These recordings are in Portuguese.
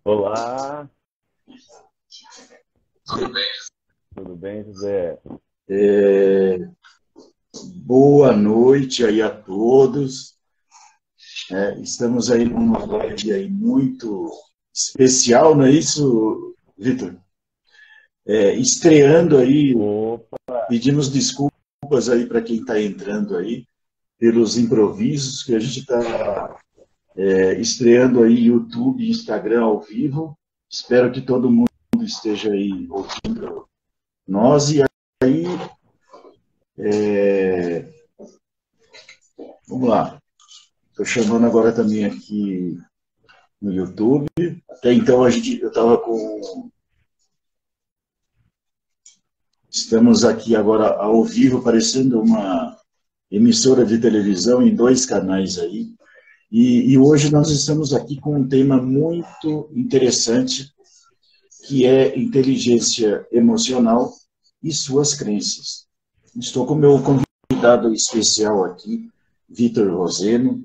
Olá, tudo bem, José? É, boa noite aí a todos. Estamos aí numa live aí muito especial, não é isso, Vitor? Estreando aí, Opa, pedimos desculpas aí para quem está entrando aí pelos improvisos que a gente está estreando aí YouTube e Instagram ao vivo. Espero que todo mundo esteja aí ouvindo nós e aí vamos lá. Estou chamando agora também aqui no YouTube. Até então eu estava com. Estamos aqui agora ao vivo, parecendo uma emissora de televisão em dois canais aí. E hoje nós estamos aqui com um tema muito interessante, que é inteligência emocional e suas crenças. Estou com o meu convidado especial aqui, Vitor Roseno.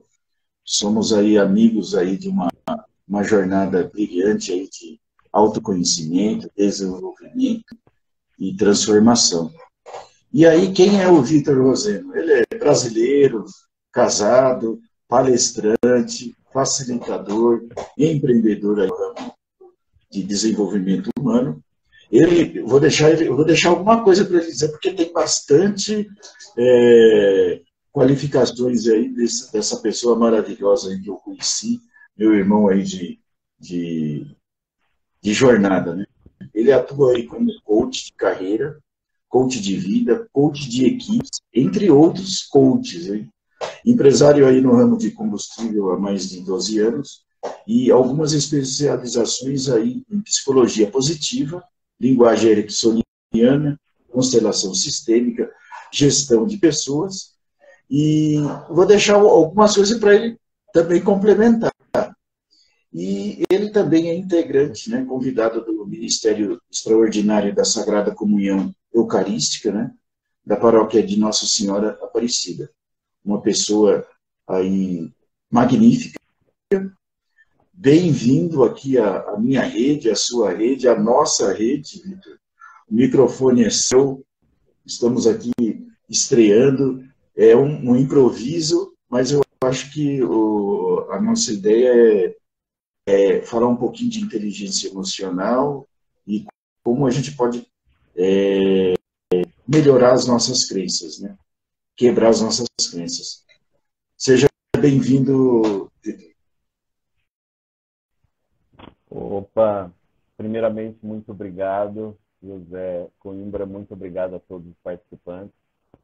Somos aí amigos aí de uma jornada brilhante aí de autoconhecimento, desenvolvimento e transformação. E aí, quem é o Vitor Roseno? Ele é brasileiro, casado, palestrante, facilitador, empreendedor aí de desenvolvimento humano. Eu vou deixar alguma coisa para ele dizer, porque tem bastante qualificações aí dessa pessoa maravilhosa aí que eu conheci, meu irmão aí de, de jornada, né? Ele atua aí como coach de carreira, coach de vida, coach de equipes, entre outros coaches. Hein? Empresário aí no ramo de combustível há mais de 12 anos e algumas especializações aí em psicologia positiva, linguagem ericksoniana, constelação sistêmica, gestão de pessoas e vou deixar algumas coisas para ele também complementar. E ele também é integrante, né, convidado do Ministério Extraordinário da Sagrada Comunhão Eucarística, né, da paróquia de Nossa Senhora Aparecida. Uma pessoa aí magnífica. Bem-vindo aqui à minha rede, à sua rede, à nossa rede, Vitor. O microfone é seu, estamos aqui estreando, é um improviso, mas eu acho que a nossa ideia é falar um pouquinho de inteligência emocional e como a gente pode melhorar as nossas crenças, né? Quebrar as nossas crenças. Seja bem-vindo. opa. Primeiramente, muito obrigado, José Coimbra, muito obrigado a todos os participantes.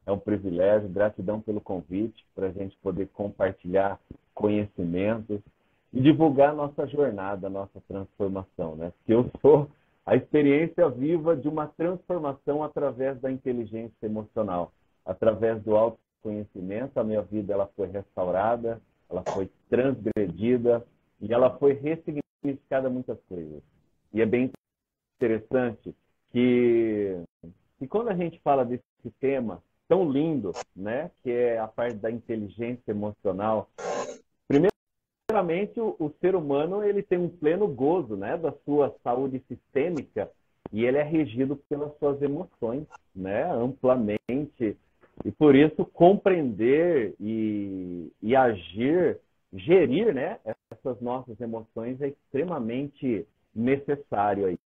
É um privilégio, gratidão pelo convite para a gente poder compartilhar conhecimentos e divulgar nossa jornada, nossa transformação, né? Porque eu sou a experiência viva de uma transformação através da inteligência emocional, através do autoconhecimento. A minha vida ela foi restaurada, ela foi transgredida e ela foi ressignificada muitas coisas. E é bem interessante que, que quando a gente fala desse tema tão lindo, né, que é a parte da inteligência emocional, primeiramente o ser humano ele tem um pleno gozo, né, da sua saúde sistêmica e ele é regido pelas suas emoções, né, amplamente. E por isso compreender e agir, gerir, né, essas nossas emoções é extremamente necessário aí.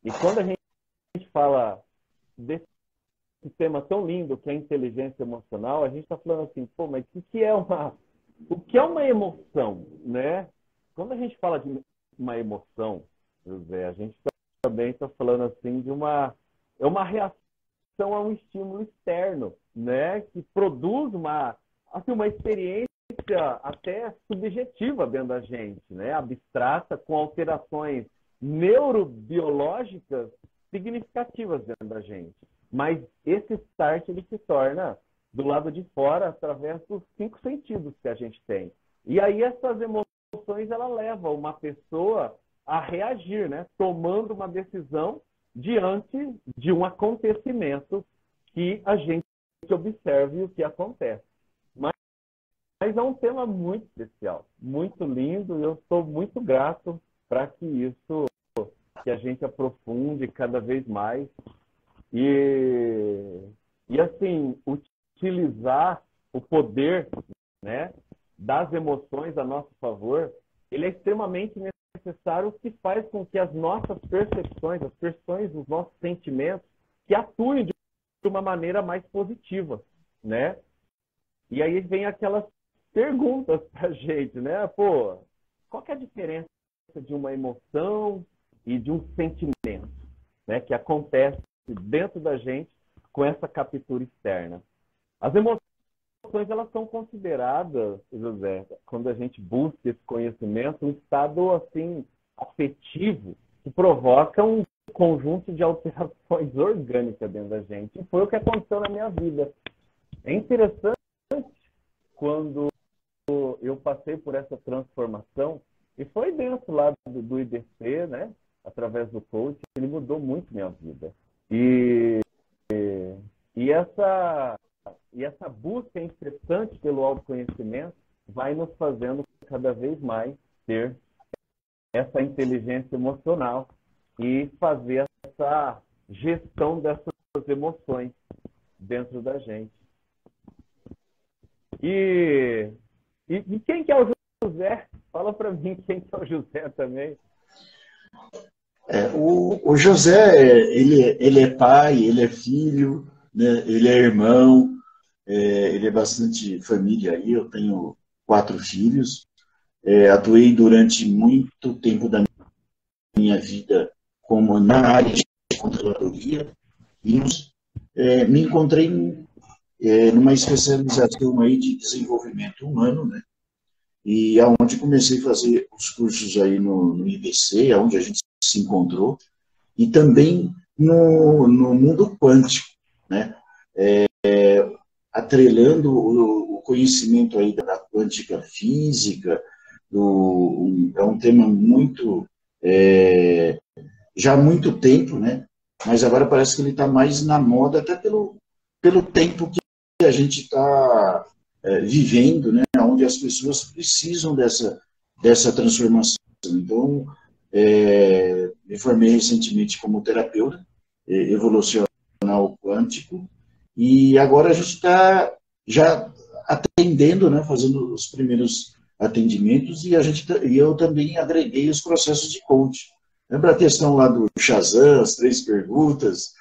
E quando a gente fala desse tema tão lindo que é a inteligência emocional, a gente está falando assim, pô, mas o que é uma emoção, né? Quando a gente fala de uma emoção, José, a gente também está falando assim é uma reação a um estímulo externo, né? Que produz uma experiência até subjetiva dentro da gente, né? Abstrata, com alterações neurobiológicas significativas dentro da gente. Mas esse start ele se torna do lado de fora através dos cinco sentidos que a gente tem. E aí essas emoções ela leva uma pessoa a reagir, né? Tomando uma decisão diante de um acontecimento que a gente observe o que acontece. Mas é um tema muito especial, muito lindo, e eu estou muito grato para que isso, que a gente aprofunde cada vez mais e assim, utilizar o poder, né, das emoções a nosso favor, ele é extremamente necessário, que faz com que as nossas percepções, as percepções dos nossos sentimentos, que atuem de uma maneira mais positiva, né? E aí vem aquelas perguntas para a gente, né? Pô, qual que é a diferença de uma emoção e de um sentimento, né? Que acontece dentro da gente com essa captura externa. As emoções, elas são consideradas, José, quando a gente busca esse conhecimento, um estado assim afetivo que provoca um conjunto de alterações orgânicas dentro da gente. E foi o que aconteceu na minha vida. É interessante quando eu passei por essa transformação, e foi dentro lá do IDC, né? Através do coach, ele mudou muito minha vida. E essa busca incessante pelo autoconhecimento vai nos fazendo cada vez mais ter essa inteligência emocional e fazer essa gestão dessas emoções dentro da gente. E quem que é o José? Fala para mim quem que é o José também. O José, ele é pai, ele é filho, né? Ele é irmão, ele é bastante família aí. Eu tenho 4 filhos, atuei durante muito tempo da minha vida como na área de controladoria e me encontrei numa especialização aí de desenvolvimento humano, né? E aonde comecei a fazer os cursos aí no IBC, aonde a gente se encontrou, e também no mundo quântico, né? Atrelando o conhecimento aí da quântica física, é um tema muito, já há muito tempo, né? Mas agora parece que ele está mais na moda, até pelo tempo que a gente está vivendo, né? Onde as pessoas precisam dessa transformação. Então, me formei recentemente como terapeuta evolucional quântico, e agora a gente está já atendendo, né, fazendo os primeiros atendimentos, e eu também agreguei os processos de coaching. Lembra a questão lá do Shazam, as 3 perguntas?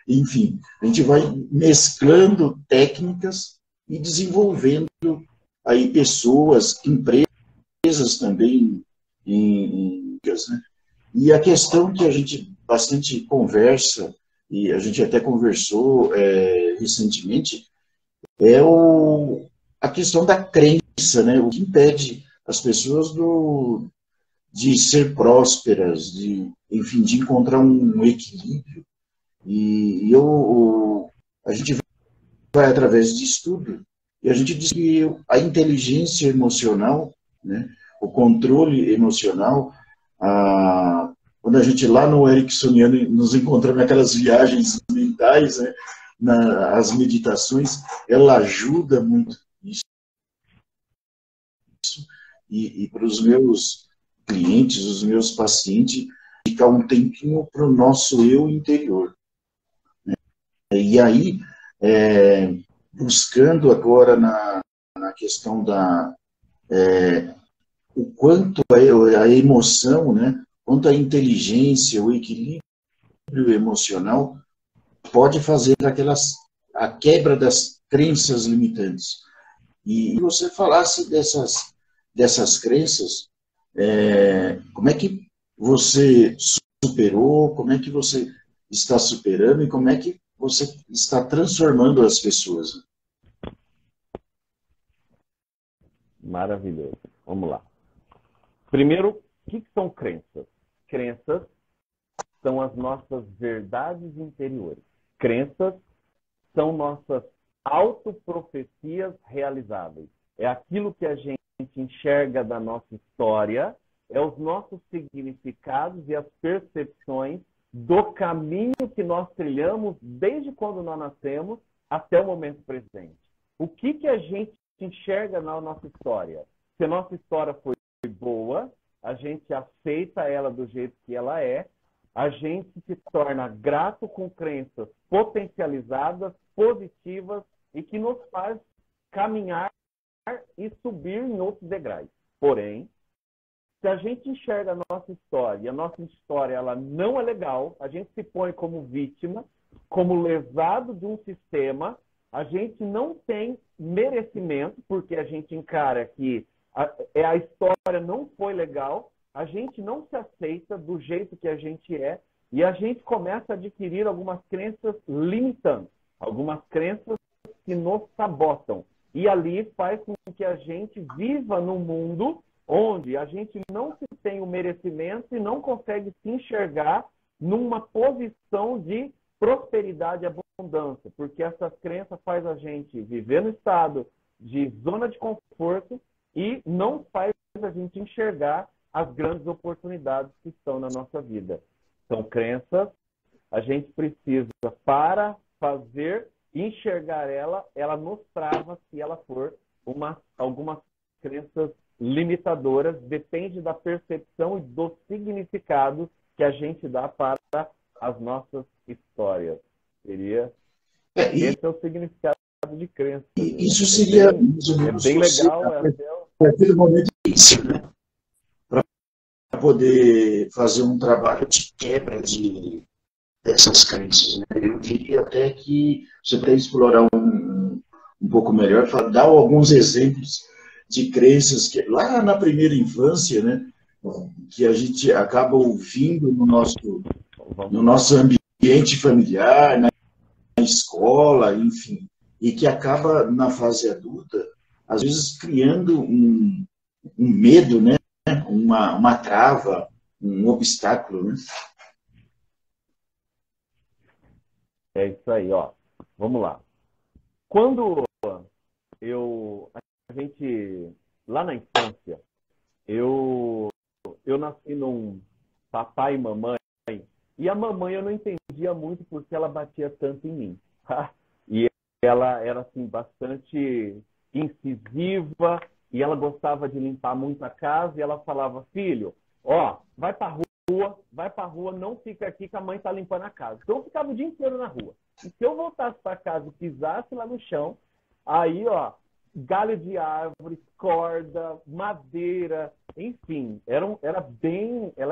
Enfim, a gente vai mesclando técnicas e desenvolvendo aí pessoas, empresas também, né? E a questão que a gente bastante conversa, e a gente até conversou recentemente, é a questão da crença, né? O que impede as pessoas de ser prósperas, enfim, de encontrar um equilíbrio. E a gente vai através de estudo, e a gente diz que a inteligência emocional, né, o controle emocional, quando a gente lá no Ericksoniano nos encontramos naquelas viagens mentais, né, as meditações, ela ajuda muito isso. E para os meus clientes, os meus pacientes, ficar um tempinho para o nosso eu interior. Né? E aí, buscando agora na questão o quanto a emoção, né, quanto a inteligência, o equilíbrio emocional pode fazer a quebra das crenças limitantes. E você falasse dessas crenças, como é que você superou, como é que você está superando e como é que você está transformando as pessoas? Maravilhoso. Vamos lá. Primeiro, o que são crenças? Crenças são as nossas verdades interiores. Crenças são nossas autoprofecias realizáveis. É aquilo que a gente enxerga da nossa história, é os nossos significados e as percepções do caminho que nós trilhamos desde quando nós nascemos até o momento presente. O que a gente enxerga na nossa história? Se a nossa história foi boa, a gente aceita ela do jeito que ela é, a gente se torna grato com crenças potencializadas, positivas e que nos faz caminhar e subir em outros degraus. Porém, se a gente enxerga a nossa história e a nossa história ela não é legal, a gente se põe como vítima, como lesado de um sistema, a gente não tem merecimento, porque a gente encara que a história não foi legal, a gente não se aceita do jeito que a gente é e a gente começa a adquirir algumas crenças limitantes, algumas crenças que nos sabotam. E ali faz com que a gente viva num mundo onde a gente não se tem o merecimento e não consegue se enxergar numa posição de prosperidade e abundância, porque essas crenças faz a gente viver no estado de zona de conforto e não faz a gente enxergar as grandes oportunidades que estão na nossa vida. São crenças, a gente precisa, para fazer, enxergar ela nos trava se ela for algumas crenças limitadoras, depende da percepção e do significado que a gente dá para as nossas histórias. Esse é o significado de crença. Isso seria mais ou menos bem legal. A partir do momento isso, né? Para poder fazer um trabalho de quebra dessas crenças. Né? Eu diria até que você até explorar um pouco melhor, dar alguns exemplos de crenças que lá na primeira infância, né, que a gente acaba ouvindo no nosso ambiente familiar, na escola, enfim, e que acaba na fase adulta, às vezes criando um medo, né, uma trava, um obstáculo, né? É isso aí, ó. Vamos lá. Quando a gente, lá na infância, eu nasci num papai e mamãe, e a mamãe eu não entendia muito porque ela batia tanto em mim. Tá? E ela era, assim, bastante incisiva, e ela gostava de limpar muito a casa, e ela falava, filho, ó, vai pra rua, não fica aqui que a mãe tá limpando a casa. Então eu ficava o dia inteiro na rua. E se eu voltasse para casa e pisasse lá no chão, aí, ó, galho de árvore, corda, madeira, enfim, ela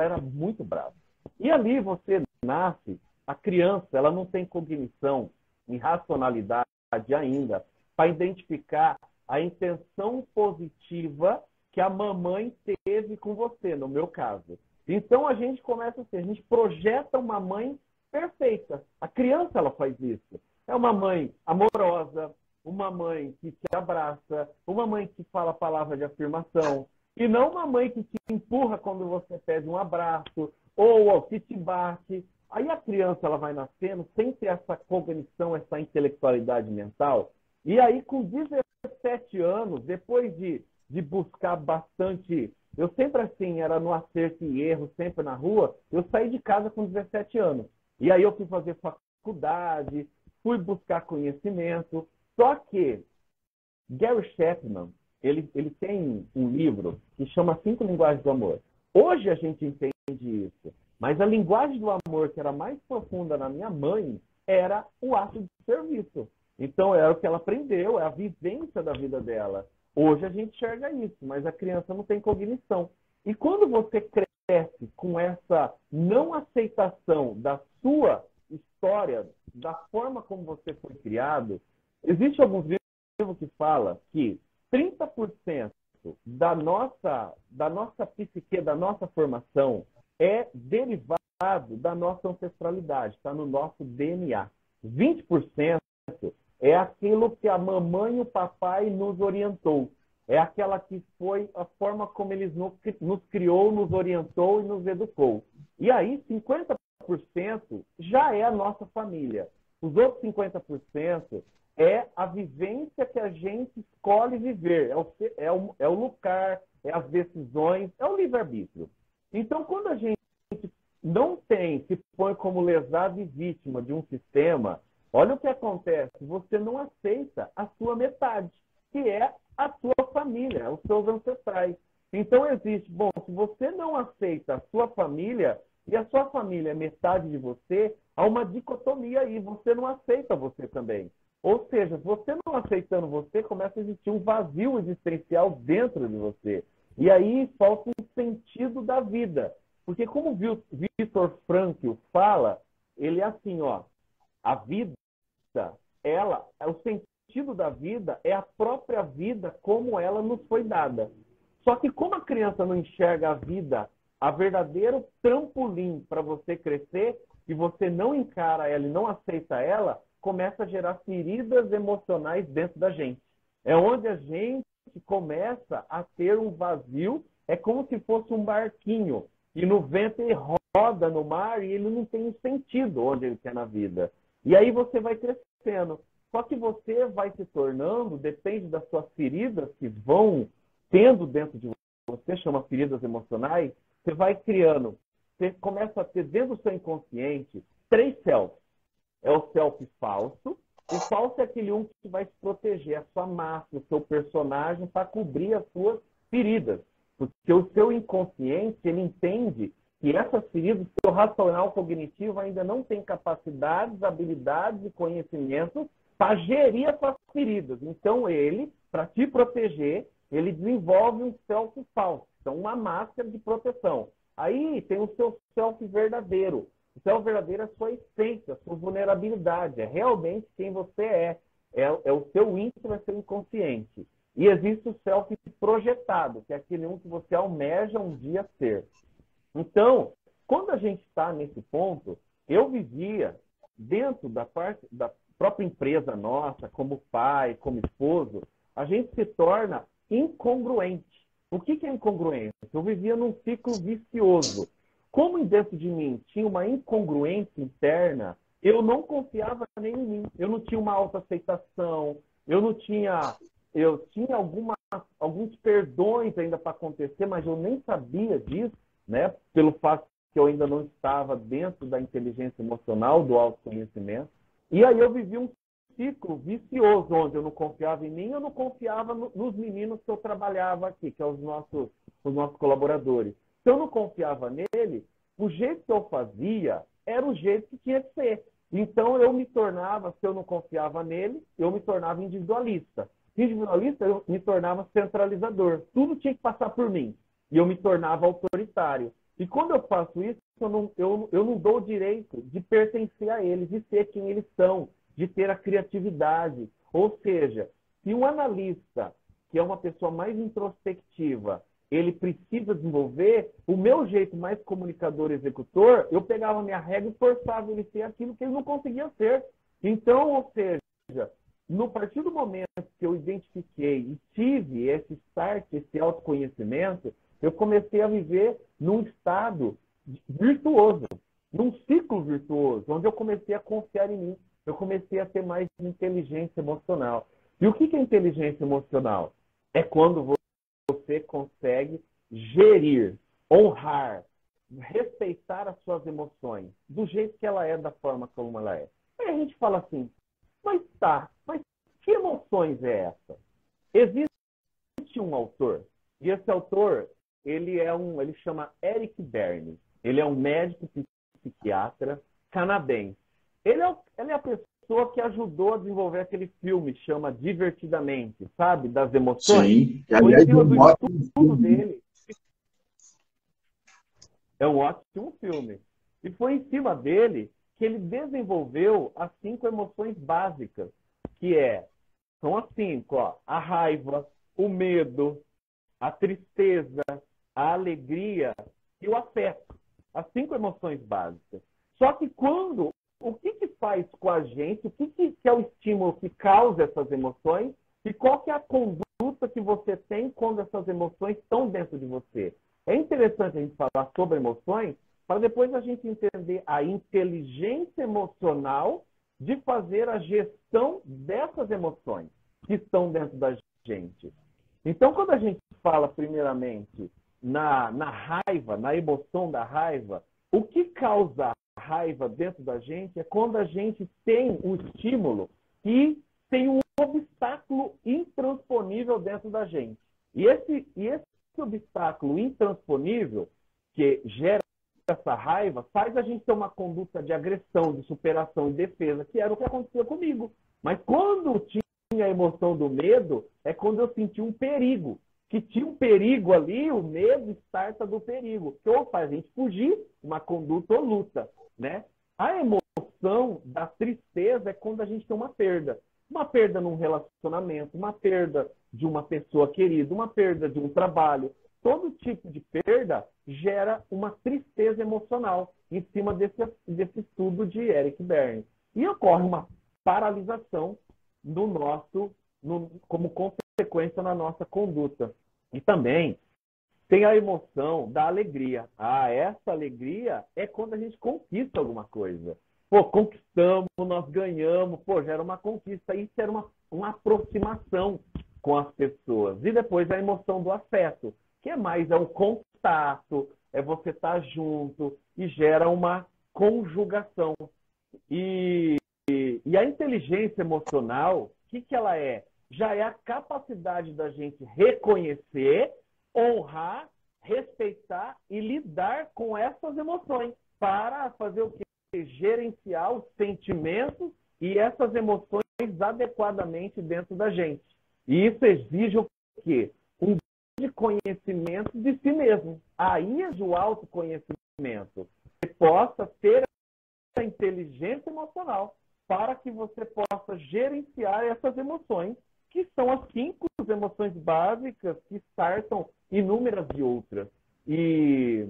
era muito brava. E ali você nasce, a criança, ela não tem cognição e racionalidade ainda para identificar a intenção positiva que a mamãe teve com você, no meu caso. Então a gente começa assim, a gente projeta uma mãe perfeita. A criança, ela faz isso. É uma mãe amorosa, uma mãe que te abraça, uma mãe que fala palavra de afirmação, e não uma mãe que te empurra quando você pede um abraço, ou que te bate. Aí a criança, ela vai nascendo sem ter essa cognição, essa intelectualidade mental, e aí com 17 anos, depois de buscar bastante... Eu sempre assim, era no acerto e erro, sempre na rua. Eu saí de casa com 17 anos. E aí eu fui fazer faculdade, fui buscar conhecimento. Só que Gary Chapman, ele tem um livro que chama 5 Linguagens do Amor. Hoje a gente entende isso. Mas a linguagem do amor que era mais profunda na minha mãe era o ato de serviço. Então era o que ela aprendeu, é a vivência da vida dela. Hoje a gente enxerga isso, mas a criança não tem cognição. E quando você cresce com essa não aceitação da sua história, da forma como você foi criado, existe alguns livros que falam que 30% da nossa psique, da nossa formação, é derivado da nossa ancestralidade, está no nosso DNA. 20% é aquilo que a mamãe e o papai nos orientou. É aquela que foi a forma como eles nos criou, nos orientou e nos educou. E aí, 50% já é a nossa família. Os outros 50% é a vivência que a gente escolhe viver. É o lugar, é as decisões, é o livre-arbítrio. Então, quando a gente não se põe como lesado e vítima de um sistema, olha o que acontece. Você não aceita a sua metade, que é a sua família, os seus ancestrais. Então existe, bom, se você não aceita a sua família e a sua família é metade de você, há uma dicotomia aí, você não aceita você também. Ou seja, você não aceitando você, começa a existir um vazio existencial dentro de você. E aí falta um sentido da vida. Porque como o Viktor Frankl fala, ele é assim, ó, a vida, o sentido da vida é a própria vida como ela nos foi dada. Só que como a criança não enxerga a vida, a verdadeiro trampolim para você crescer, e você não encara ela e não aceita ela, começa a gerar feridas emocionais dentro da gente. É onde a gente começa a ter um vazio, é como se fosse um barquinho, e no vento ele roda no mar e ele não tem um sentido onde ele quer na vida. E aí você vai crescendo. Só que você vai se tornando, depende das suas feridas que vão tendo dentro de você, chama feridas emocionais, você vai criando, você começa a ter dentro do seu inconsciente 3 selfies. É o selfie falso. O falso é aquele um que vai te proteger, a sua máscara, o seu personagem, para cobrir as suas feridas. Porque o seu inconsciente, ele entende que essas feridas, o seu racional cognitivo ainda não tem capacidades, habilidades e conhecimentos para gerir as suas feridas. Então ele, para te proteger, ele desenvolve um selfie falso, então uma máscara de proteção. Aí tem o seu selfie verdadeiro. O selfie verdadeiro é a sua essência, a sua vulnerabilidade, é realmente quem você é o seu íntimo, é seu inconsciente. E existe o selfie projetado, que é aquele um que você almeja um dia ser. Então, quando a gente está nesse ponto, eu vivia dentro da própria empresa nossa, como pai, como esposo, a gente se torna incongruente. O que é incongruência? Eu vivia num ciclo vicioso. Como dentro de mim tinha uma incongruência interna, eu não confiava nem em mim. Eu não tinha uma autoaceitação, eu tinha alguns perdões ainda para acontecer, mas eu nem sabia disso, né? Pelo fato que eu ainda não estava dentro da inteligência emocional, do autoconhecimento. E aí eu vivi um ciclo vicioso, onde eu não confiava em mim, eu não confiava nos meninos que eu trabalhava aqui, que são os nossos colaboradores. Se eu não confiava nele, o jeito que eu fazia era o jeito que tinha que ser. Então eu me tornava, se eu não confiava nele, eu me tornava individualista. Individualista, eu me tornava centralizador. Tudo tinha que passar por mim. E eu me tornava autoritário. E quando eu faço isso, eu não dou o direito de pertencer a eles, de ser quem eles são, de ter a criatividade. Ou seja, se um analista, que é uma pessoa mais introspectiva, ele precisa desenvolver, o meu jeito mais comunicador e executor, eu pegava minha regra e forçava ele a ser aquilo que ele não conseguia ser. Então, ou seja, no partir do momento que eu identifiquei e tive esse start, esse autoconhecimento, eu comecei a viver num estado virtuoso, num ciclo virtuoso, onde eu comecei a confiar em mim, eu comecei a ter mais inteligência emocional. E o que é inteligência emocional? É quando você consegue gerir, honrar, respeitar as suas emoções, do jeito que ela é, da forma como ela é. Aí a gente fala assim, mas que emoções é essa? Existe um autor, e esse autor, ele chama Eric Berne. Ele é um médico psiquiatra canadense. Ele é a pessoa que ajudou a desenvolver aquele filme, chama Divertidamente, sabe? Das emoções. Sim, Foi em aliás, cima do estudo dele. É um ótimo filme. E foi em cima dele que ele desenvolveu as 5 emoções básicas, que são as 5, ó, a raiva, o medo, a tristeza, a alegria e o afeto. As 5 emoções básicas. Só que o que faz com a gente, o que é o estímulo que causa essas emoções e qual que é a conduta que você tem quando essas emoções estão dentro de você. É interessante a gente falar sobre emoções para depois a gente entender a inteligência emocional de fazer a gestão dessas emoções que estão dentro da gente. Então, quando a gente fala, primeiramente, na raiva, na emoção da raiva, o que causa raiva dentro da gente é quando a gente tem um estímulo e tem um obstáculo intransponível dentro da gente. E esse obstáculo intransponível que gera essa raiva faz a gente ter uma conduta de agressão, de superação e defesa, que era o que acontecia comigo. Mas quando tinha a emoção do medo, é quando eu senti um perigo. Que tinha um perigo ali, o medo starta do perigo, que ou faz a gente fugir, uma conduta ou luta, né? A emoção da tristeza é quando a gente tem uma perda. Uma perda num relacionamento, uma perda de uma pessoa querida, uma perda de um trabalho. Todo tipo de perda gera uma tristeza emocional em cima desse estudo de Eric Berne. E ocorre uma paralisação no nosso, como consequência na nossa conduta. E também tem a emoção da alegria. Ah, essa alegria é quando a gente conquista alguma coisa. Pô, conquistamos, nós ganhamos, pô, já era uma conquista. Isso era uma aproximação com as pessoas. E depois a emoção do afeto, que é mais, é o contato, é você estar junto e gera uma conjugação. E a inteligência emocional, o que ela é? Já é a capacidade da gente reconhecer, honrar, respeitar e lidar com essas emoções para fazer o quê? Gerenciar os sentimentos e essas emoções adequadamente dentro da gente. E isso exige o quê? Um grande conhecimento de si mesmo. Aí é o autoconhecimento. Você possa ter a inteligência emocional para que você possa gerenciar essas emoções, que são as 5 emoções básicas que startam inúmeras de outras. E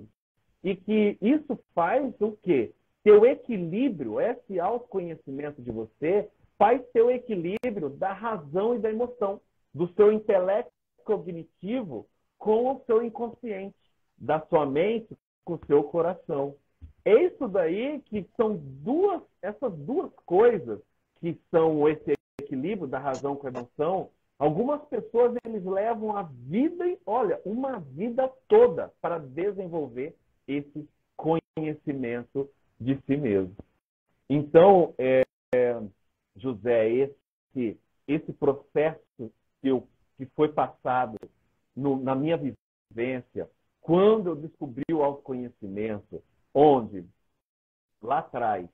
que isso faz o quê? Teu equilíbrio, esse autoconhecimento de você, faz teu equilíbrio da razão e da emoção, do seu intelecto cognitivo com o seu inconsciente, da sua mente com o seu coração. É isso daí que são essas duas coisas que são esse equilíbrio da razão com a emoção. Algumas pessoas eles levam a vida, olha, uma vida toda para desenvolver esse conhecimento de si mesmo. Então, José, esse processo que foi passado na minha vivência, quando eu descobri o autoconhecimento, onde lá atrás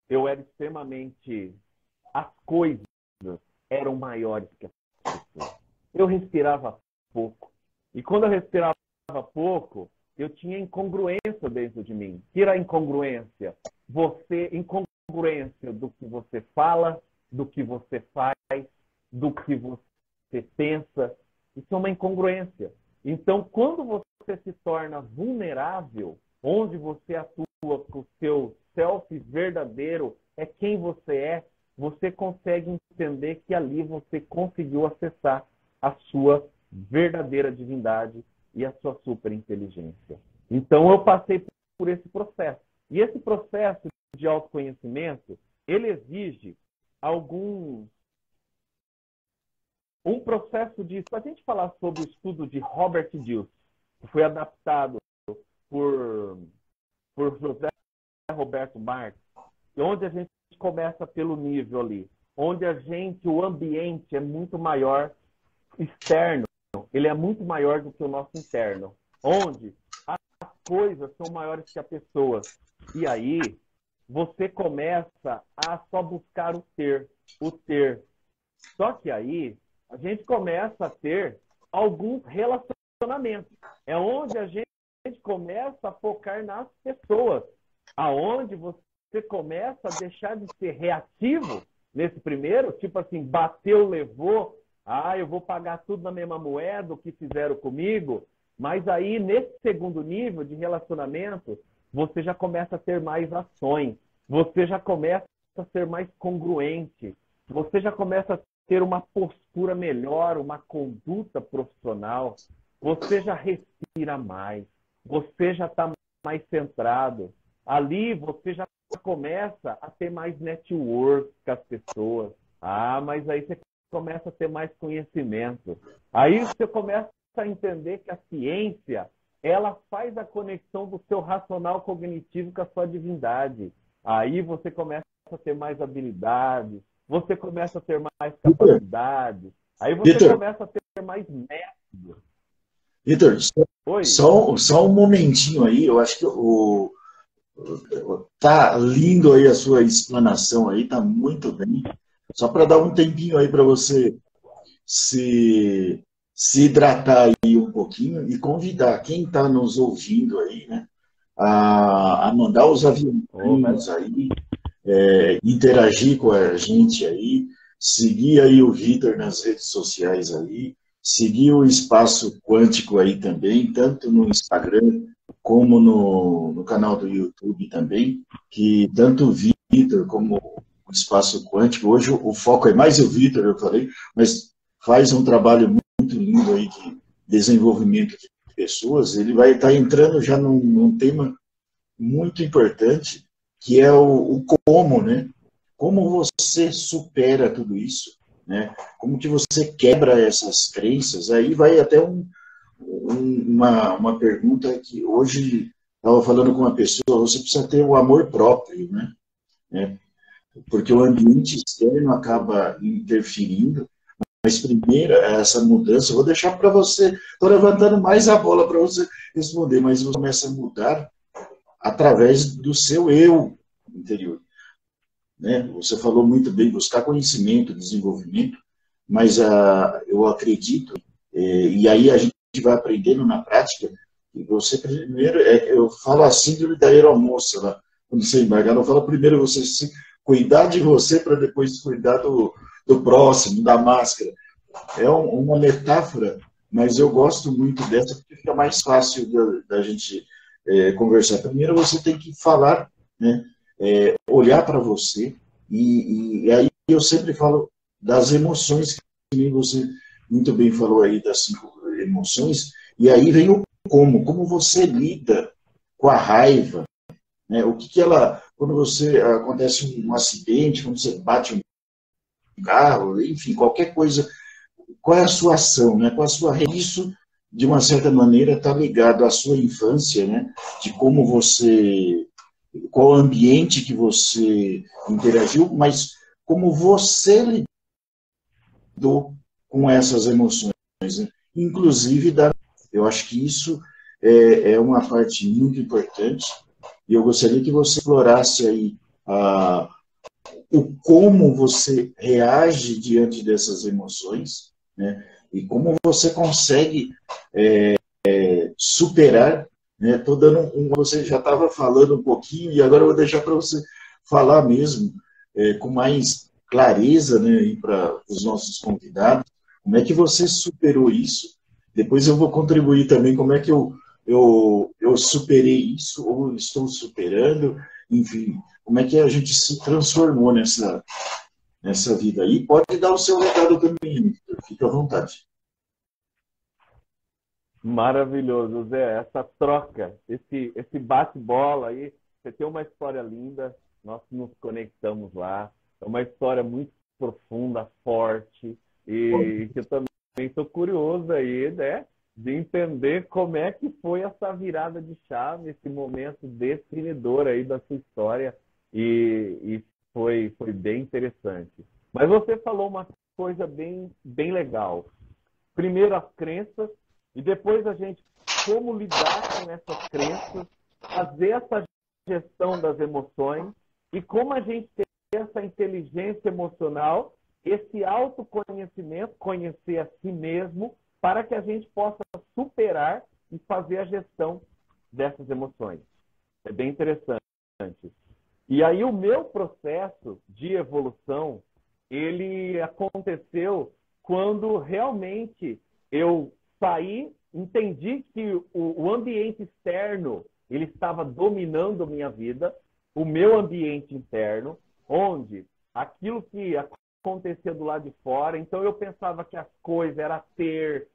eu era extremamente... As coisas eram maiores que as pessoas. Eu respirava pouco. E quando eu respirava pouco, eu tinha incongruência dentro de mim. Tira a incongruência. Incongruência do que você fala, do que você faz, do que você pensa. Isso é uma incongruência. Então, quando você se torna vulnerável, onde você atua com o seu self verdadeiro, é quem você consegue entender que ali você conseguiu acessar a sua verdadeira divindade e a sua superinteligência. Então, eu passei por esse processo. E esse processo de autoconhecimento, ele exige um processo de... Se a gente falar sobre o estudo de Robert Dills, que foi adaptado por José Roberto Marx, onde a gente começa pelo nível ali, onde o ambiente é muito maior externo, ele é muito maior do que o nosso interno, onde as coisas são maiores que as pessoas. E aí, você começa a só buscar o ter. Só que aí, a gente começa a ter alguns relacionamentos. É onde a gente começa a focar nas pessoas, aonde você começa a deixar de ser reativo nesse primeiro, tipo assim, bateu, levou, eu vou pagar tudo na mesma moeda, o que fizeram comigo. Mas aí, nesse segundo nível de relacionamento, você já começa a ter mais ações, você já começa a ser mais congruente, você já começa a ter uma postura melhor, uma conduta profissional, você já respira mais, você já está mais centrado. Ali você já começa a ter mais network com as pessoas. Mas aí você começa a ter mais conhecimento. Aí você começa a entender que a ciência, ela faz a conexão do seu racional cognitivo com a sua divindade. Aí você começa a ter mais habilidades, você começa a ter mais capacidades, aí você começa a ter mais métodos. Vitor, Oi. só um momentinho aí, eu acho que tá lindo aí a sua explanação aí, tá muito bem. Só para dar um tempinho aí para você se, se hidratar aí um pouquinho e convidar quem está nos ouvindo aí, né, a mandar os Oh, aviãozinhos aí, interagir com a gente aí, seguir aí o Vitor nas redes sociais aí, seguir o Espaço Quântico aí também, tanto no Instagram como no canal do YouTube também, que tanto o Vitor como o Espaço Quântico, hoje o foco é mais o Vitor, eu falei, mas faz um trabalho muito lindo aí de desenvolvimento de pessoas, ele vai estar entrando já num tema muito importante, que é o como, né? Como você supera tudo isso, né? Como que você quebra essas crenças? Aí vai até uma pergunta que hoje estava falando com uma pessoa, você precisa ter o amor próprio, né? Porque o ambiente externo acaba interferindo, mas primeiro, essa mudança, eu vou deixar para você, estou levantando mais a bola para você responder, mas você começa a mudar através do seu eu interior. Né? Você falou muito bem, buscar conhecimento, desenvolvimento, mas eu acredito, e aí a gente vai aprendendo na prática, e você primeiro, eu falo a síndrome da aeromoça, lá, quando você embarcar, eu falo primeiro você se cuidar de você para depois cuidar do próximo, da máscara. É uma metáfora, mas eu gosto muito dessa, porque fica mais fácil da gente conversar. Primeiro você tem que falar, né, olhar para você, e aí eu sempre falo das emoções, que nem você muito bem falou aí, das 5 emoções, e aí vem o como você lida com a raiva, né, o que ela, quando você acontece um acidente, quando você bate um carro, enfim, qualquer coisa, qual é a sua ação, né? Qual a sua isso de uma certa maneira está ligado à sua infância, né? De como você, qual ambiente que você interagiu, mas como você lidou com essas emoções, né? Inclusive eu acho que isso é uma parte muito importante e eu gostaria que você explorasse aí o como você reage diante dessas emoções, né? E como você consegue superar, né? Tô dando você já estava falando um pouquinho e agora eu vou deixar para você falar mesmo com mais clareza, né? Para os nossos convidados, como é que você superou isso? Depois eu vou contribuir também como é que eu superei isso ou estou superando, enfim, como é que a gente se transformou nessa vida aí. Pode dar o seu recado também, fica à vontade. Maravilhoso, Zé. Essa troca, esse bate-bola aí, você tem uma história linda, nós nos conectamos lá. É uma história muito profunda, forte, e que eu também estou curioso aí, né, de entender como é que foi essa virada de chave, esse momento definidor aí da sua história, e foi bem interessante. Mas você falou uma coisa bem legal. Primeiro as crenças e depois a gente como lidar com essas crenças, fazer essa gestão das emoções e como a gente ter essa inteligência emocional, esse autoconhecimento, conhecer a si mesmo, para que a gente possa superar e fazer a gestão dessas emoções. É bem interessante. E aí o meu processo de evolução, ele aconteceu quando realmente eu saí, entendi que o ambiente externo ele estava dominando minha vida, o meu ambiente interno, onde aquilo que acontecia do lado de fora, então eu pensava que as coisas era ter,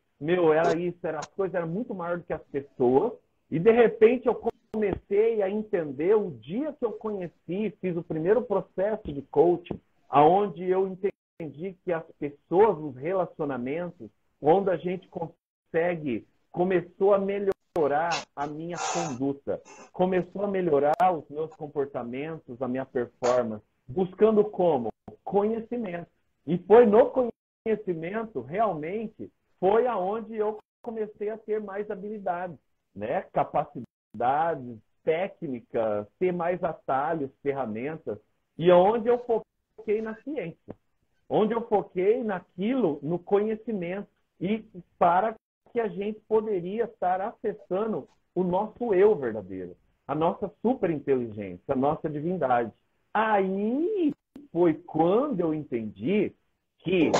era isso, era as coisas eram muito maior do que as pessoas, e de repente eu comecei a entender o dia que eu conheci, fiz o primeiro processo de coaching, aonde eu entendi que as pessoas, os relacionamentos, onde a gente consegue, começou a melhorar a minha conduta, começou a melhorar os meus comportamentos, a minha performance, buscando como? Conhecimento. E foi no conhecimento, realmente, foi aonde eu comecei a ter mais habilidades, né? Capacidades, técnicas, ter mais atalhos, ferramentas. E onde eu foquei na ciência, onde eu foquei naquilo, no conhecimento, e para que a gente poderia estar acessando o nosso eu verdadeiro, a nossa superinteligência, a nossa divindade. Aí foi quando eu entendi que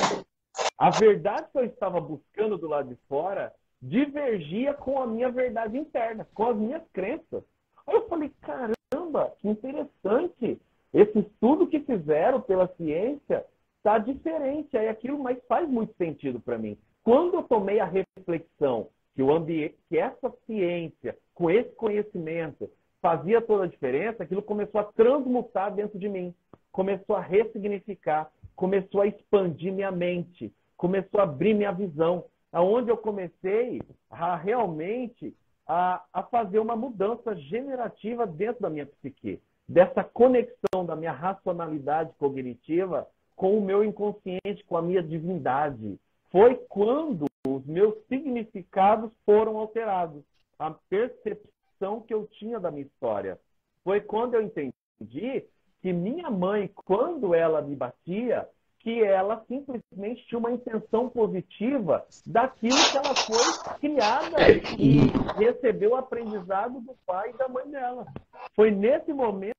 a verdade que eu estava buscando do lado de fora divergia com a minha verdade interna, com as minhas crenças. Aí eu falei, caramba, que interessante. Esse estudo que fizeram pela ciência está diferente. Aí aquilo mas faz muito sentido para mim. Quando eu tomei a reflexão que o ambiente, que essa ciência, com esse conhecimento, fazia toda a diferença, aquilo começou a transmutar dentro de mim, começou a ressignificar, começou a expandir minha mente, começou a abrir minha visão, aonde eu comecei a realmente a fazer uma mudança generativa dentro da minha psique, dessa conexão da minha racionalidade cognitiva com o meu inconsciente, com a minha divindade. Foi quando os meus significados foram alterados, a percepção que eu tinha da minha história. Foi quando eu entendi que minha mãe, quando ela me batia, que ela simplesmente tinha uma intenção positiva daquilo que ela foi criada e recebeu o aprendizado do pai e da mãe dela. Foi nesse momento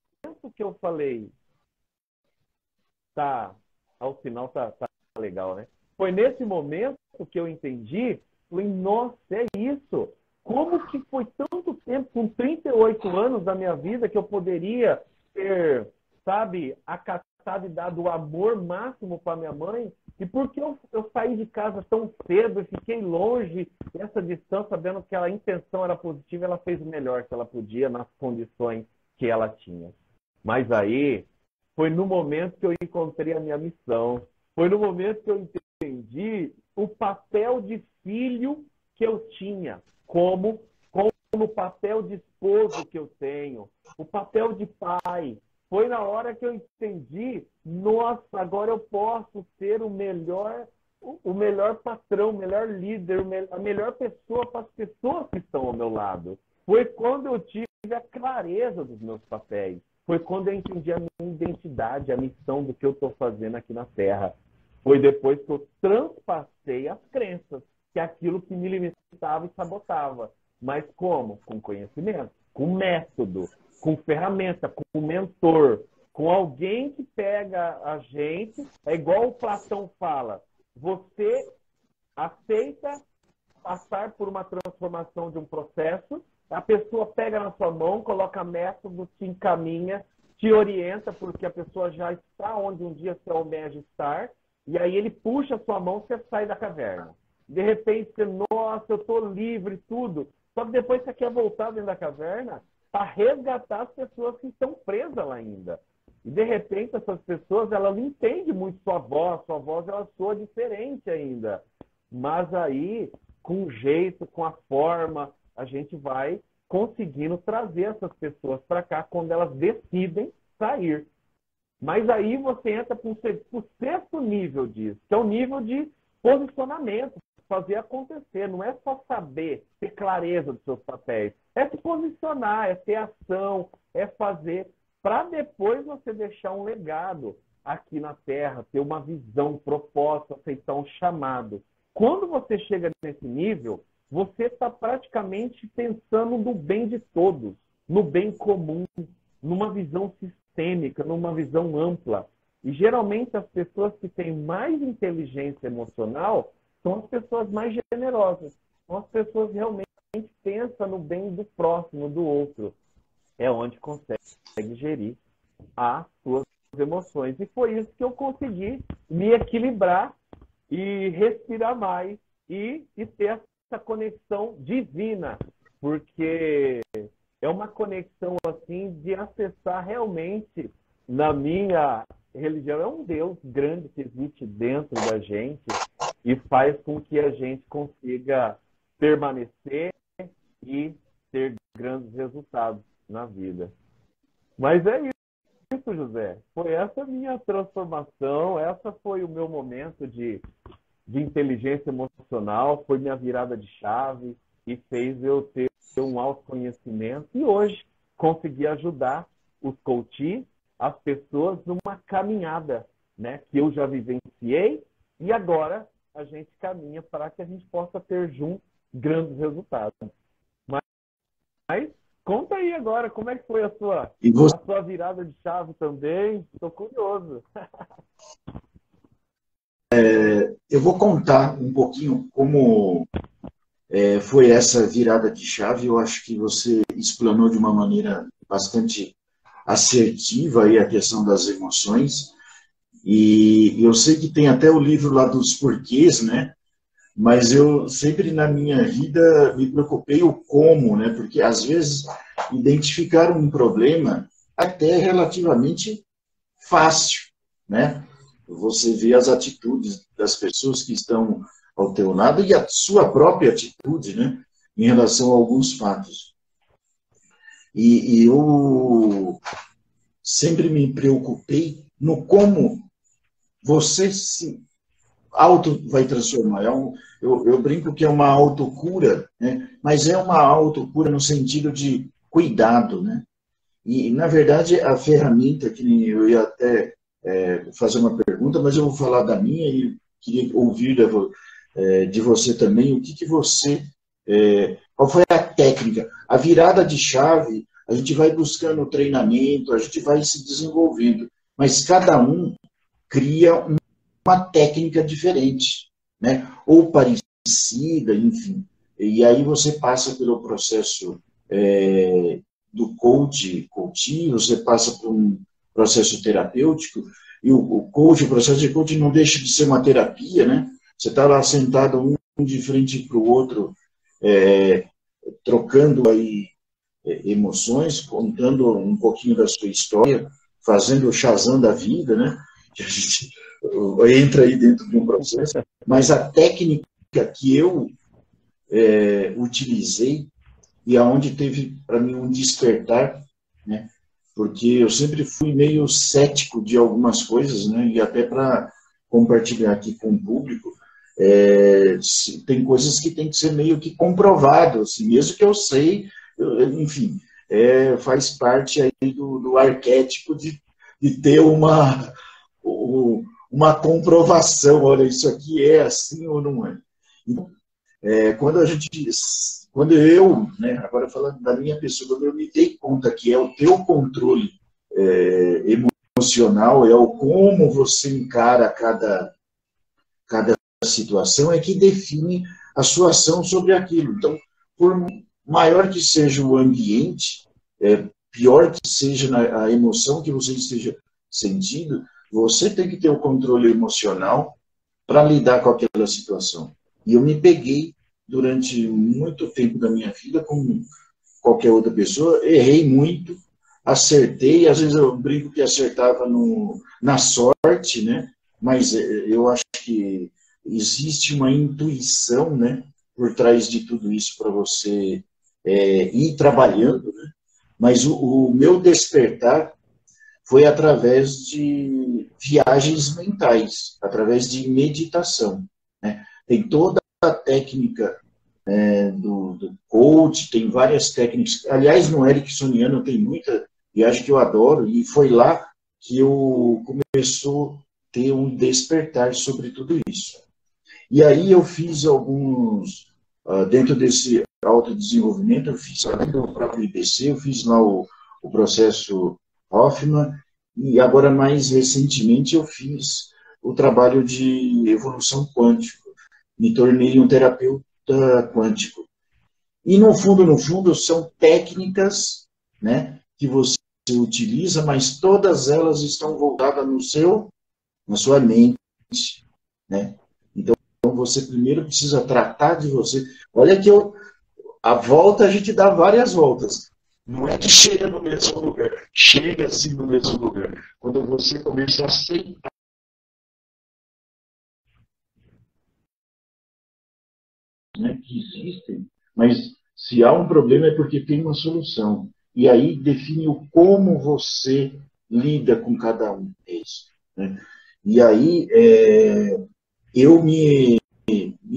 que eu falei, tá, ao final tá legal, né? Foi nesse momento que eu entendi, falei, nossa, é isso. Como que foi tanto tempo, com 38 anos da minha vida, que eu poderia ter, sabe, acatado e dado o amor máximo para minha mãe? E por que eu saí de casa tão cedo e fiquei longe dessa distância, sabendo que a intenção era positiva, ela fez o melhor que ela podia nas condições que ela tinha. Mas aí, foi no momento que eu encontrei a minha missão. Foi no momento que eu entendi o papel de filho que eu tinha, como o papel de esposo que eu tenho, o papel de pai. Foi na hora que eu entendi, nossa, agora eu posso ser o melhor patrão, o melhor líder, a melhor pessoa para as pessoas que estão ao meu lado. Foi quando eu tive a clareza dos meus papéis. Foi quando eu entendi a minha identidade, a missão do que eu estou fazendo aqui na Terra. Foi depois que eu transpassei as crenças, que é aquilo que me limitava e sabotava. Mas como? Com conhecimento, com método, com ferramenta, com mentor, com alguém que pega a gente. É igual o Platão fala, você aceita passar por uma transformação de um processo, a pessoa pega na sua mão, coloca método, te encaminha, te orienta, porque a pessoa já está onde um dia você almeja estar, e aí ele puxa a sua mão, você sai da caverna. De repente, você, nossa, eu estou livre, tudo. Só que depois você quer voltar dentro da caverna para resgatar as pessoas que estão presas lá ainda. E, de repente, essas pessoas, elas não entendem muito sua voz ela soa diferente ainda. Mas aí, com o jeito, com a forma, a gente vai conseguindo trazer essas pessoas para cá quando elas decidem sair. Mas aí você entra para o sexto nível disso, que é o nível de posicionamento, fazer acontecer. Não é só saber, ter clareza dos seus papéis. É se posicionar, é ter ação, é fazer, para depois você deixar um legado aqui na Terra, ter uma visão, proposta, aceitar um chamado. Quando você chega nesse nível, você está praticamente pensando no bem de todos, no bem comum, numa visão sistêmica, numa visão ampla. E geralmente as pessoas que têm mais inteligência emocional são as pessoas mais generosas. São as pessoas que realmente pensam no bem do próximo, do outro. É onde consegue gerir as suas emoções. E foi isso que eu consegui me equilibrar e respirar mais e ter essa conexão divina, porque é uma conexão assim de acessar realmente, na minha religião, é um Deus grande que existe dentro da gente e faz com que a gente consiga permanecer e ter grandes resultados na vida. Mas é isso, José. Foi essa minha transformação, essa foi o meu momento de de inteligência emocional, foi minha virada de chave e fez eu ter um autoconhecimento e hoje conseguir ajudar os coaches, as pessoas numa caminhada, né, que eu já vivenciei e agora a gente caminha para que a gente possa ter juntos grandes resultados. Mas conta aí agora, como é que foi E você, a sua virada de chave também? Estou curioso. eu vou contar um pouquinho como foi essa virada de chave. Eu acho que você explanou de uma maneira bastante assertiva aí a questão das emoções. E eu sei que tem até o livro lá dos porquês, né? Mas eu sempre na minha vida me preocupei o como, né? Porque às vezes identificar um problema até é relativamente fácil, né? Você vê as atitudes das pessoas que estão ao teu lado e a sua própria atitude, né? Em relação a alguns fatos. E eu sempre me preocupei no como você se auto vai transformar. Eu brinco que é uma autocura, né? Mas é uma autocura no sentido de cuidado, né? E, na verdade, a ferramenta, que eu ia até fazer uma pergunta, mas eu vou falar da minha e queria ouvir de você também, o que, que você, qual foi a técnica? A virada de chave, a gente vai buscando treinamento, a gente vai se desenvolvendo, mas cada um cria uma técnica diferente, né? Ou parecida, enfim. E aí você passa pelo processo do coaching, você passa por um processo terapêutico, e o coach, o processo de coaching não deixa de ser uma terapia, né? Você está lá sentado um de frente para o outro, trocando aí emoções, contando um pouquinho da sua história, fazendo o Shazam da vida, né? Que a gente entra aí dentro de um processo, mas a técnica que eu utilizei e aonde teve para mim um despertar, né? Porque eu sempre fui meio cético de algumas coisas, né? E até para compartilhar aqui com o público, tem coisas que tem que ser meio que comprovado, assim, mesmo que eu sei, enfim, faz parte aí do arquétipo de ter uma comprovação, olha, isso aqui é assim ou não é. Então, quando a gente, quando eu, né, agora falando da minha pessoa, quando eu me dei conta que é o teu controle emocional, é o como você encara cada situação, é que define a sua ação sobre aquilo. Então, por maior que seja o ambiente, pior que seja a emoção que você esteja sentindo, você tem que ter o controle emocional para lidar com aquela situação. E eu me peguei durante muito tempo da minha vida, como qualquer outra pessoa, errei muito, acertei, às vezes eu brinco que acertava na sorte, né? Mas eu acho que existe uma intuição, né, por trás de tudo isso para você ir trabalhando, né? Mas o meu despertar foi através de viagens mentais, através de meditação, né? Tem toda a técnica do coach, tem várias técnicas. Aliás, no Ericksoniano tem muita viagem que eu adoro, e foi lá que eu começou a ter um despertar sobre tudo isso. E aí eu fiz alguns, dentro desse autodesenvolvimento, eu fiz, além do próprio IBC, eu fiz lá o processo Hoffman, e agora, mais recentemente, eu fiz o trabalho de evolução quântica. Me tornei um terapeuta quântico. E, no fundo, são técnicas, né, que você utiliza, mas todas elas estão voltadas na sua mente, né? Então, você primeiro precisa tratar de você. Olha que a volta, a gente dá várias voltas. Não é que chega no mesmo lugar, chega assim no mesmo lugar. Quando você começa a aceitar, né, que existem, mas se há um problema é porque tem uma solução. E aí define o como você lida com cada um deles, né? E aí, eu me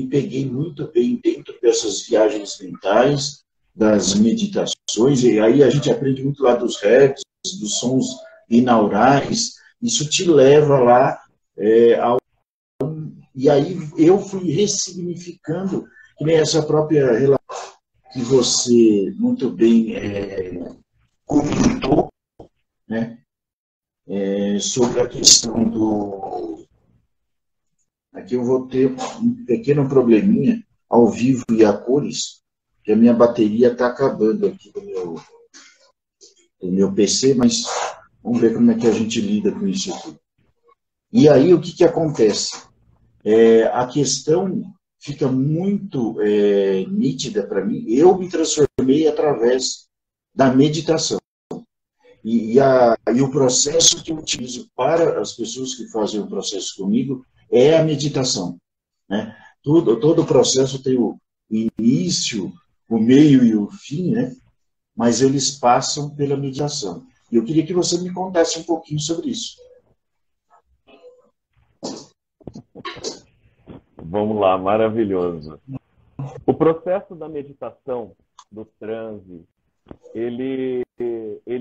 peguei muito bem dentro dessas viagens mentais, das meditações, e aí a gente aprende muito lá dos hertz, dos sons binaurais, isso te leva lá ao... E aí eu fui ressignificando, que nem essa própria relação que você muito bem comentou, né, sobre a questão do... Aqui eu vou ter um pequeno probleminha ao vivo e a cores, que a minha bateria está acabando aqui do meu PC, mas vamos ver como é que a gente lida com isso aqui. E aí o que acontece? A questão fica muito nítida para mim. Eu me transformei através da meditação. E o processo que eu utilizo para as pessoas que fazem o processo comigo é a meditação, né? Todo o processo tem o início, o meio e o fim, né? Mas eles passam pela meditação. E eu queria que você me contasse um pouquinho sobre isso. Vamos lá, maravilhoso. O processo da meditação, do transe, ele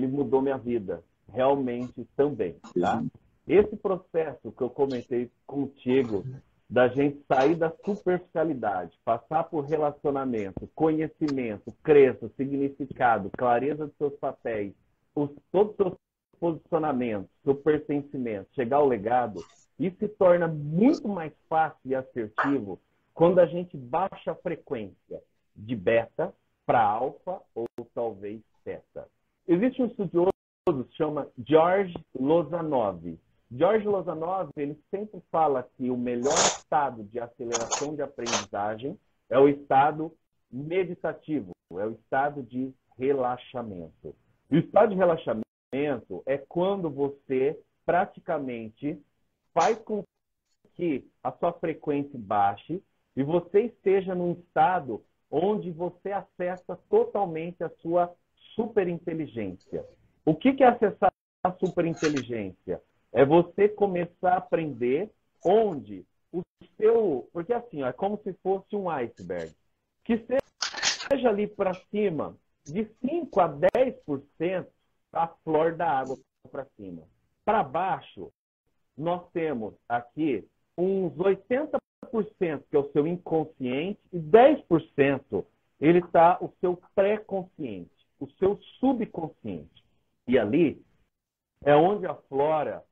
mudou minha vida, realmente também, tá? Esse processo que eu comentei contigo, da gente sair da superficialidade, passar por relacionamento, conhecimento, crença, significado, clareza dos seus papéis, todos os seus posicionamentos, seu pertencimento, chegar ao legado, isso se torna muito mais fácil e assertivo quando a gente baixa a frequência de beta para alfa ou talvez teta. Existe um estudioso que se chama George Lozanov. George Lozanov, ele sempre fala que o melhor estado de aceleração de aprendizagem é o estado meditativo, é o estado de relaxamento. O estado de relaxamento é quando você praticamente faz com que a sua frequência baixe e você esteja num estado onde você acessa totalmente a sua superinteligência. O que é acessar a superinteligência? É você começar a aprender onde o seu... Porque assim, é como se fosse um iceberg. Que seja ali para cima, de 5 a 10% a flor da água para cima. Para baixo, nós temos aqui uns 80%, que é o seu inconsciente, e 10% ele está o seu pré-consciente, o seu subconsciente. E ali é onde aflora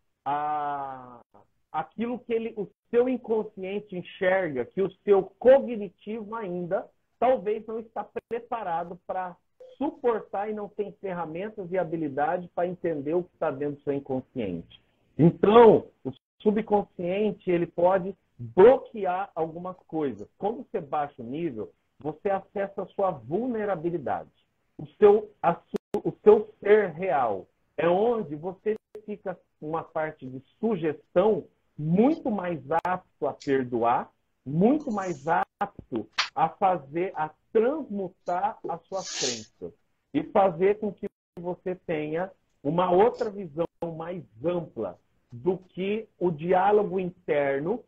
aquilo que o seu inconsciente enxerga, que o seu cognitivo ainda talvez não está preparado para suportar e não tem ferramentas e habilidade para entender o que está dentro do seu inconsciente. Então, o subconsciente ele pode bloquear algumas coisas. Quando você baixa o nível, você acessa a sua vulnerabilidade, o seu ser real. É onde você fica uma parte de sugestão muito mais apto a perdoar, muito mais apto a transmutar as suas crenças e fazer com que você tenha uma outra visão mais ampla do que o diálogo interno,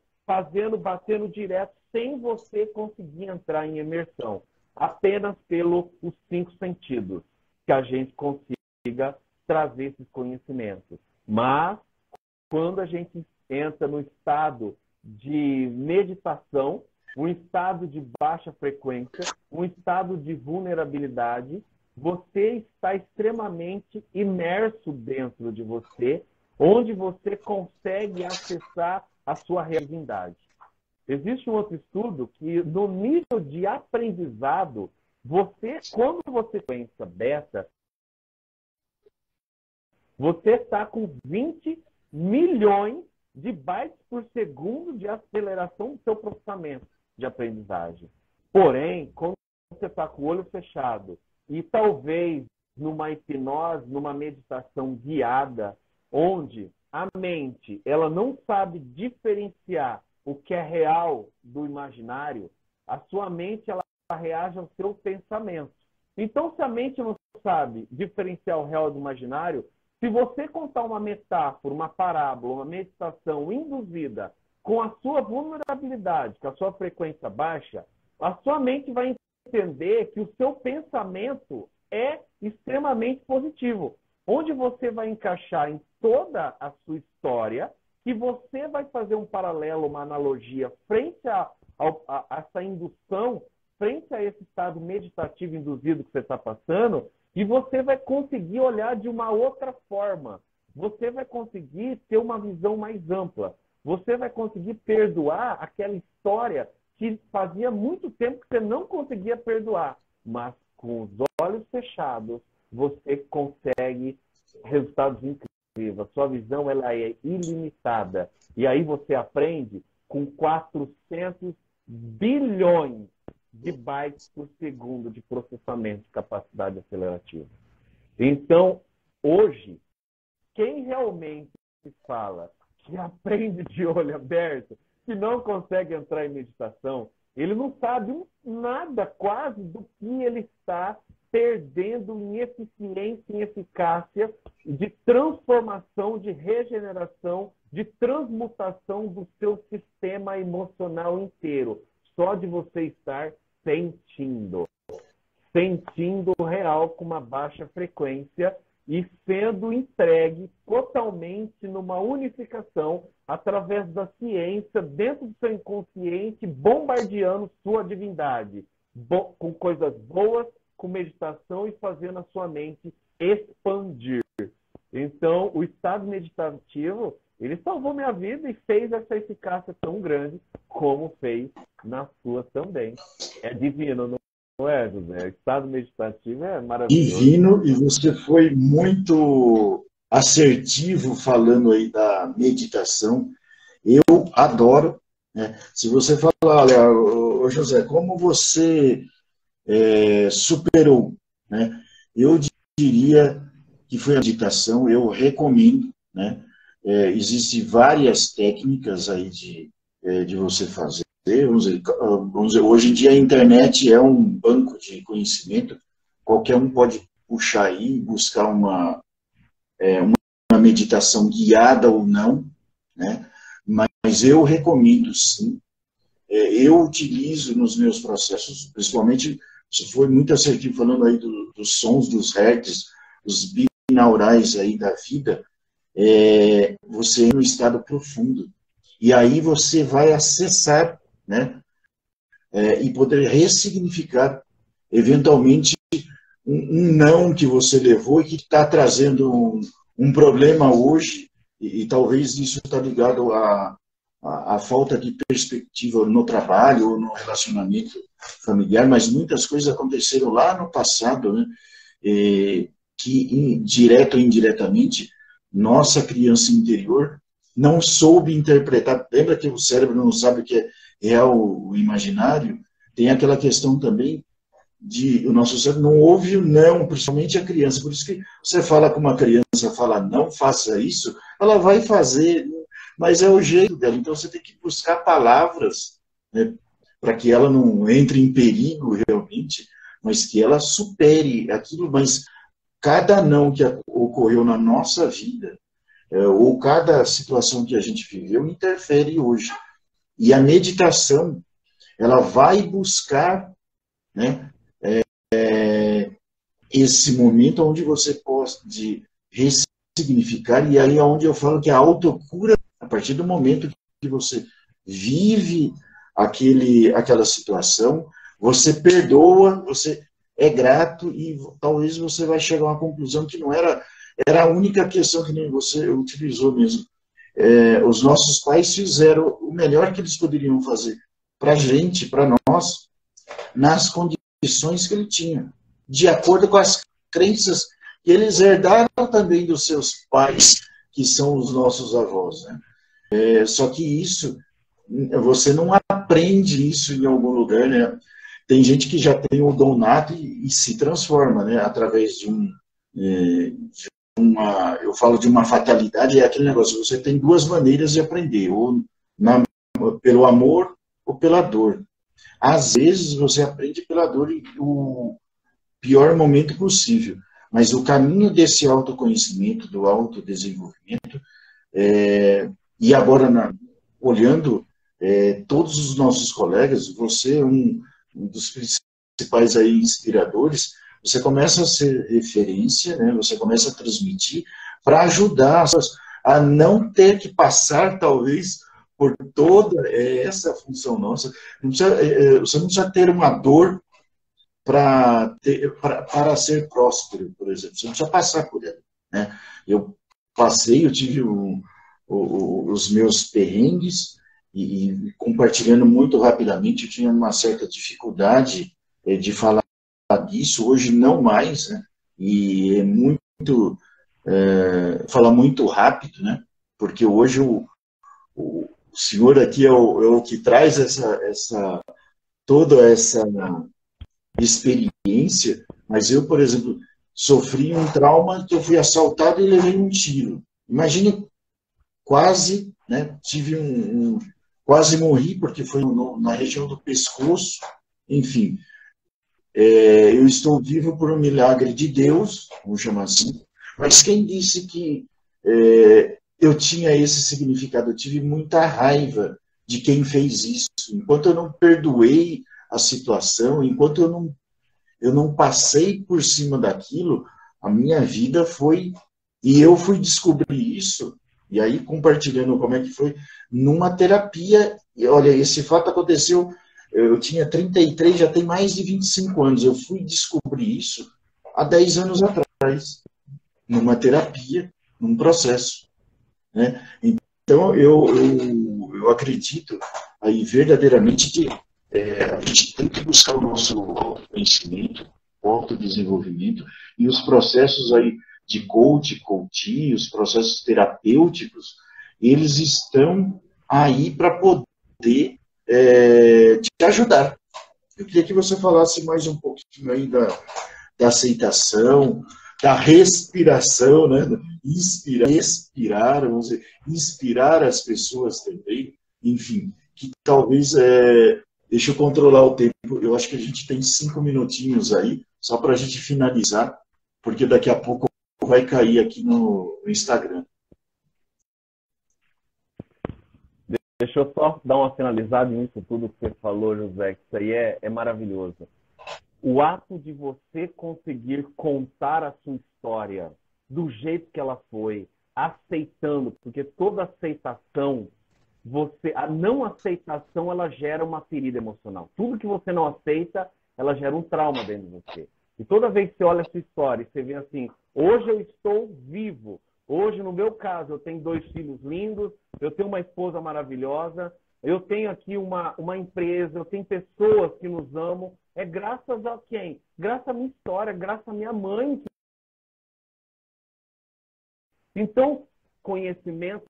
batendo direto, sem você conseguir entrar em imersão, apenas pelos 5 sentidos, que a gente consiga trazer esses conhecimentos. Mas, quando a gente entra no estado de meditação, um estado de baixa frequência, um estado de vulnerabilidade, você está extremamente imerso dentro de você, onde você consegue acessar a sua realidade. Existe um outro estudo que, no nível de aprendizado, quando você pensa beta, você está com 20 milhões de bytes por segundo de aceleração do seu processamento de aprendizagem. Porém, quando você está com o olho fechado e talvez numa hipnose, numa meditação guiada, onde a mente ela não sabe diferenciar o que é real do imaginário, a sua mente ela reage ao seu pensamento. Então, se a mente não sabe diferenciar o real do imaginário, se você contar uma metáfora, uma parábola, uma meditação induzida com a sua vulnerabilidade, com a sua frequência baixa, a sua mente vai entender que o seu pensamento é extremamente positivo, onde você vai encaixar em toda a sua história, que você vai fazer um paralelo, uma analogia frente a essa indução, frente a esse estado meditativo induzido que você está passando, e você vai conseguir olhar de uma outra forma. Você vai conseguir ter uma visão mais ampla. Você vai conseguir perdoar aquela história que fazia muito tempo que você não conseguia perdoar. Mas com os olhos fechados, você consegue resultados incríveis. A sua visão ela é ilimitada. E aí você aprende com 400 bilhões de bytes por segundo de processamento de capacidade acelerativa. Então, hoje, quem realmente fala que aprende de olho aberto, que não consegue entrar em meditação, ele não sabe nada quase do que ele está perdendo em eficiência, em eficácia, de transformação, de regeneração, de transmutação do seu sistema emocional inteiro. Só de você estar sentindo real com uma baixa frequência e sendo entregue totalmente numa unificação através da ciência, dentro do seu inconsciente, bombardeando sua divindade, com coisas boas, com meditação e fazendo a sua mente expandir. Então, o estado meditativo, ele salvou minha vida e fez essa eficácia tão grande como fez na sua também. É divino, não é, José? O estado meditativo é maravilhoso. Divino, e você foi muito assertivo falando aí da meditação. Eu adoro, né? Se você falar, olha, ô José, como você superou, né? Eu diria que foi a meditação, eu recomendo, né? Existem várias técnicas aí de você fazer. Vamos dizer, hoje em dia a internet é um banco de conhecimento, qualquer um pode puxar aí e buscar uma meditação guiada ou não, né? Mas eu recomendo sim. Eu utilizo nos meus processos, principalmente, você foi muito assertivo falando aí dos sons, dos hertz, os binaurais aí da vida, você entra no estado profundo. E aí você vai acessar, né, e poder ressignificar, eventualmente, um não que você levou e que está trazendo um problema hoje, e talvez isso está ligado à falta de perspectiva no trabalho ou no relacionamento familiar, mas muitas coisas aconteceram lá no passado, né, que, direto ou indiretamente, nossa criança interior não soube interpretar. Lembra que o cérebro não sabe o que é real ou imaginário? Tem aquela questão também o nosso cérebro não ouve o não, principalmente a criança. Por isso que você fala com uma criança, fala não faça isso, ela vai fazer, mas é o jeito dela. Então você tem que buscar palavras, né, para que ela não entre em perigo realmente, mas que ela supere aquilo. Mas cada não que ocorreu na nossa vida, ou cada situação que a gente viveu, interfere hoje. E a meditação, ela vai buscar, né, esse momento onde você pode ressignificar, e aí é onde eu falo que a autocura, a partir do momento que você vive aquela situação, você perdoa, você é grato, e talvez você vai chegar a uma conclusão que não era a única questão que nem você utilizou mesmo. Os nossos pais fizeram o melhor que eles poderiam fazer para a gente, para nós, nas condições que ele tinha, de acordo com as crenças que eles herdaram também dos seus pais, que são os nossos avós, né? Só que isso, você não aprende isso em algum lugar, né? Tem gente que já tem o dom nato e se transforma, né? Através de eu falo de uma fatalidade, é aquele negócio, você tem duas maneiras de aprender, ou pelo amor ou pela dor. Às vezes você aprende pela dor e o pior momento possível, mas o caminho desse autoconhecimento, do autodesenvolvimento, e agora olhando todos os nossos colegas, você é um dos principais aí inspiradores, você começa a ser referência, né? Você começa a transmitir para ajudar as pessoas a não ter que passar, talvez, por toda essa função nossa. Não precisa, você não precisa ter uma dor para ser próspero, por exemplo. Você não precisa passar por ela, né? Eu passei, eu tive os meus perrengues e compartilhando muito rapidamente, eu tinha uma certa dificuldade de falar disso, hoje não mais, né? E é muito, falar muito rápido, né? Porque hoje o senhor aqui é o que traz toda essa experiência, mas eu, por exemplo, sofri um trauma que eu fui assaltado e levei um tiro. Imagine, quase, né, quase morri, porque foi na região do pescoço, enfim. Eu estou vivo por um milagre de Deus, vamos chamar assim, mas quem disse que eu tinha esse significado? Eu tive muita raiva de quem fez isso. Enquanto eu não perdoei a situação, enquanto eu não passei por cima daquilo, a minha vida foi... E eu fui descobrir isso, e aí compartilhando como é que foi, numa terapia. E olha, esse fato aconteceu, eu tinha 33, já tem mais de 25 anos. Eu fui descobrir isso há 10 anos atrás, numa terapia, num processo, né? Então, eu acredito aí verdadeiramente que a gente tem que buscar o nosso conhecimento, autodesenvolvimento, e os processos aí de coaching, os processos terapêuticos, eles estão aí para poder te ajudar. Eu queria que você falasse mais um pouquinho aí da aceitação, da respiração, né? Respirar, vamos dizer, inspirar as pessoas também, enfim, que talvez, deixa eu controlar o tempo, eu acho que a gente tem 5 minutinhos aí, só para a gente finalizar, porque daqui a pouco vai cair aqui no Instagram. Deixa eu só dar uma finalizada nisso tudo que você falou, José, que isso aí é maravilhoso. O ato de você conseguir contar a sua história do jeito que ela foi, aceitando, porque toda aceitação, a não aceitação, ela gera uma ferida emocional. Tudo que você não aceita, ela gera um trauma dentro de você. E toda vez que você olha a sua história e você vê assim, hoje eu estou vivo, hoje, no meu caso, eu tenho 2 filhos lindos, eu tenho uma esposa maravilhosa, eu tenho aqui uma empresa, eu tenho pessoas que nos amam. É graças a quem? Graças à minha história, graças à minha mãe. Então, conhecimento,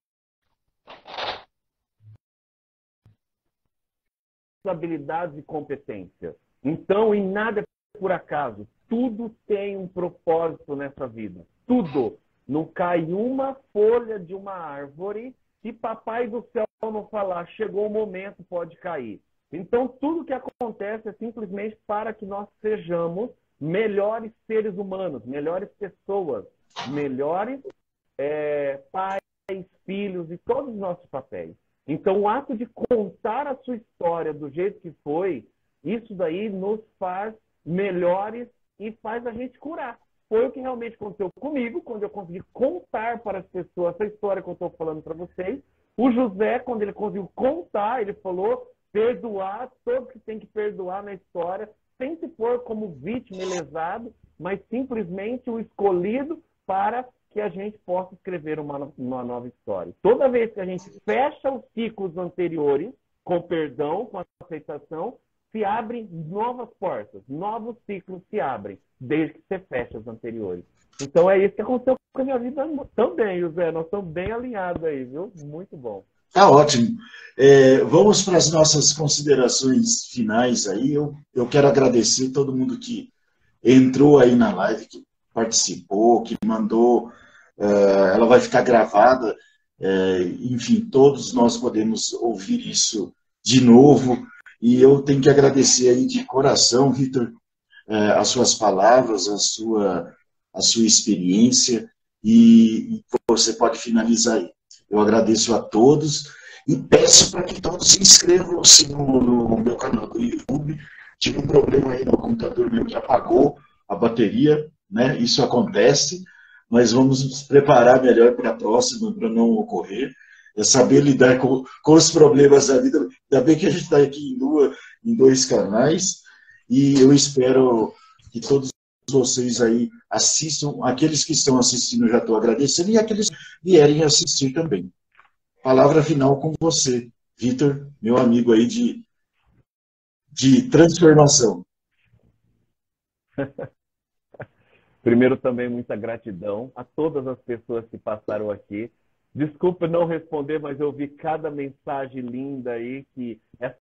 habilidades e competência. Então, e nada é por acaso. Tudo tem um propósito nessa vida. Tudo. Não cai uma folha de uma árvore e papai do céu não falar, chegou o momento, pode cair. Então, tudo que acontece é simplesmente para que nós sejamos melhores seres humanos, melhores pessoas, melhores pais, filhos e todos os nossos papéis. Então, o ato de contar a sua história do jeito que foi, isso daí nos faz melhores e faz a gente curar. Foi o que realmente aconteceu comigo, quando eu consegui contar para as pessoas essa história que eu estou falando para vocês. O José, quando ele conseguiu contar, ele falou perdoar todos que tem que perdoar na história, sem se pôr como vítima e lesado, mas simplesmente o escolhido para que a gente possa escrever uma nova história. Toda vez que a gente fecha os ciclos anteriores, com perdão, com aceitação, se abrem novas portas, novos ciclos se abrem, desde que você fecha os anteriores. Então é isso que aconteceu com a minha vida também, José. Nós estamos bem alinhados aí, viu? Muito bom. Tá ótimo. Vamos para as nossas considerações finais aí. Eu quero agradecer todo mundo que entrou aí na live, que participou, que mandou. Ela vai ficar gravada. Enfim, todos nós podemos ouvir isso de novo. E eu tenho que agradecer aí de coração, Vitor, as suas palavras, a sua experiência. E você pode finalizar aí. Eu agradeço a todos E peço para que todos se inscrevam-se no meu canal do YouTube. Tive um problema aí no computador meu que apagou a bateria, né? Isso acontece, mas vamos nos preparar melhor para a próxima, para não ocorrer. É saber lidar com os problemas da vida. Ainda bem que a gente está aqui em dois canais, e eu espero que todos vocês aí assistam. Aqueles que estão assistindo, eu já estou agradecendo, e aqueles que vierem assistir também. Palavra final com você, Vitor, meu amigo aí de transformação. Primeiro, também, muita gratidão a todas as pessoas que passaram aqui. Desculpa não responder, mas eu vi cada mensagem linda aí, que essa